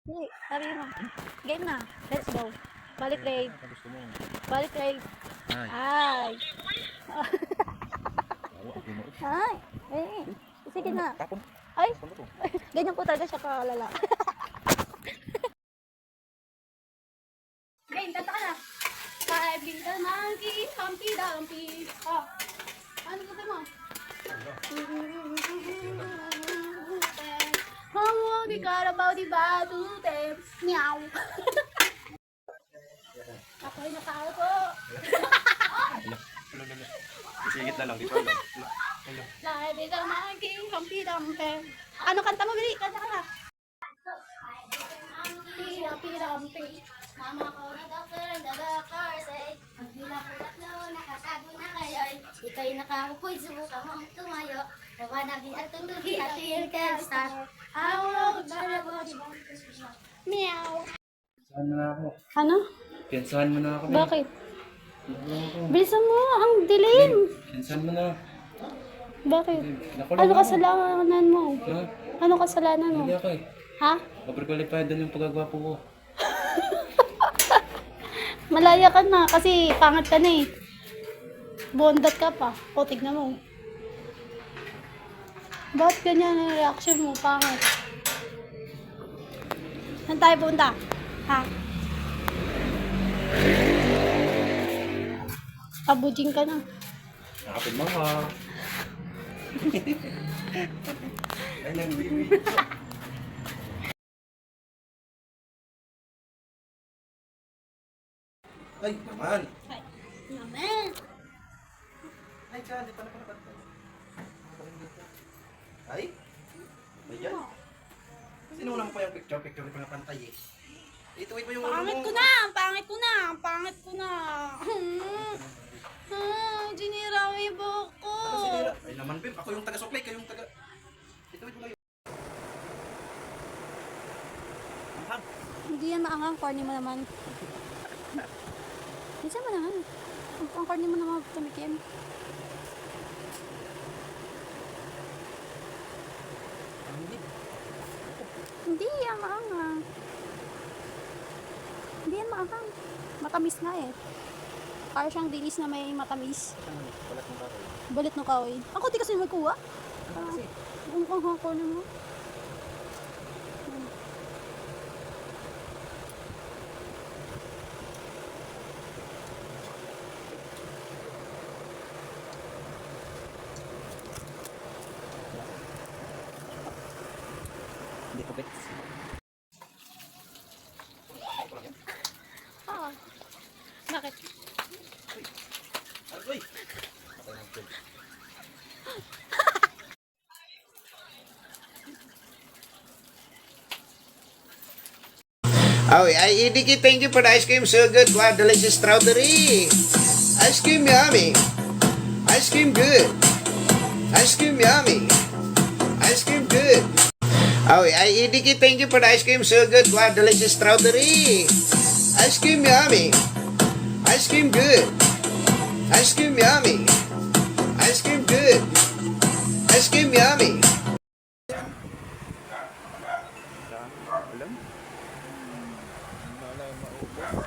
Hindi, sabi mo. Game na. Let's go. Balik raid. Gusto mo. Balik raid. Ay. Ay. Awa, ako mo. Ay. Eh. Sige na. Tapon. Ay. Tapon ko. Ganyan po talaga siya kalala. Game, kanta ka na. Five little monkey, Humpty Dumpty. Oh. Ano sabi mo? Oh, di karabaw di batute. Meow. Ako'y nakaupo. Isigit na lang. Dito. Five little monkey, Humpty Dumpty. Ano kanta mo, Bili? Kanta ka na. Humpty Dumpty. Mama ko na doctor, and the doctor say, ang hila-hulat na nakatago na ngayon. Ika'y nakakupoy, subukan mong tumayo. Nawanagi at tulugi at feel can start. How meow. Piansahan mo na ako. Ano? Piansahan mo na ako. Bakit? Bilisan mo, ang dilim. Piansahan mo na. Bakit? Nakulong Ano ako. kasalanan mo? Ha? Ano kasalanan mo? Hindi ako eh. Ha? Overqualified doon yung pagkagwapo ko. Malaya ka na kasi pangit ka na eh. Bondat ka pa. O, tignan mo. Bakit ganyan ang reaction mo? Pangit. Saan tayo punta? Ha? Pabudjing ka na. Nakapin mo ha. Ay, lang, baby. Ay, naman. Ay, naman. Ay, dyan. Di pa na pantay. Ay? Ayan. Sinulang mo pa yung picture di pa na pantay eh. Ituwid mo yung ulo mo. Pangit ko na! Ang pangit ko na! Ang pangit ko na! Ginira mo yung buhok ko! Ano sinira? Ay naman, Bim. Ako yung taga-supply, kayo yung taga... Ituwid mo na yun. Hindi yan maangang, corny mo naman. Isa mo naman. Ang corny mo naman tumikim. Hindi yan maangang. Hindi yan maangang. Matamis nga eh. Para siyang dinis na may matamis. Balat mo ba kayo? Balit no kahoy. Ang kunti kasi magkuha. Kasi, Ang corny mo. hindi ko bets. Ah. Bakit? Uy! Patay ng tube. Oh, Idiki, thank you for the ice cream. So good. Wow, delicious strawberry. Ice cream yummy. Ice cream good. Ice cream yummy. Ice cream good. Oh, Idiki, thank you for the ice cream. So good. Wow, delicious strawberry. Ice cream yummy. Ice cream good. Ice cream yummy. Ice cream good. Ice cream yummy. Alam? Malay maubos.